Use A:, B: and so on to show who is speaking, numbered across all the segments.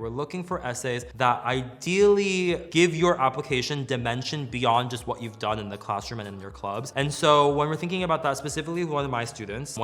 A: We're looking for essays that ideally give your application dimension beyond just what you've done in the classroom and in your clubs. And so when we're thinking about that, specifically one of my students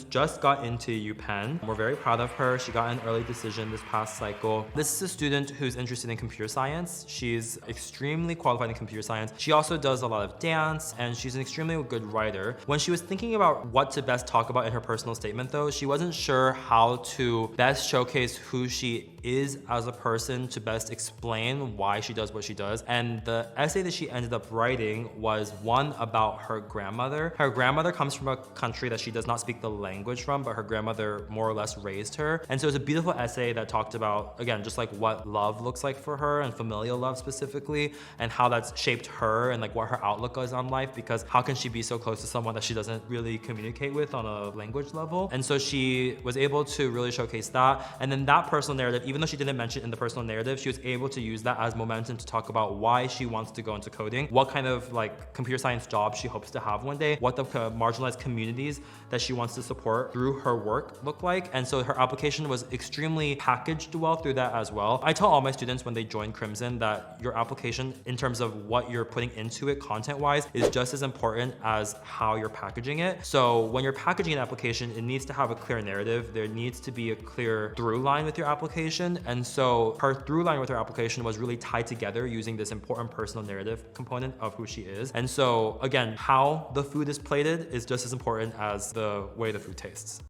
A: just got into UPenn. We're very proud of her. She got an early decision this past cycle. This is a student who's interested in computer science. She's extremely qualified in computer science. She also does a lot of dance, and she's an extremely good writer. When she was thinking about what to best talk about in her personal statement though, she wasn't sure how to best showcase who she is as a person, to best explain why she does what she does. And the essay that she ended up writing was one about her grandmother. Her grandmother comes from a country that she does not speak the language from, but her grandmother more or less raised her. And so it's a beautiful essay that talked about, again, just like what love looks like for her, and familial love specifically, and how that's shaped her and like what her outlook is on life, because how can she be so close to someone that she doesn't really communicate with on a language level? And so she was able to really showcase that. And then that personal narrative, even though she didn't mention it in the personal narrative, she was able to use that as momentum to talk about why she wants to go into coding, what kind of like computer science job she hopes to have one day, what the marginalized communities that she wants to support through her work look like. And so her application was extremely packaged well through that as well. I tell all my students when they join Crimson that your application, in terms of what you're putting into it content-wise, is just as important as how you're packaging it. So when you're packaging an application, it needs to have a clear narrative. There needs to be a clear through line with your application. And so her through line with her application was really tied together using this important personal narrative component of who she is. And so again, how the food is plated is just as important as the way the food tastes.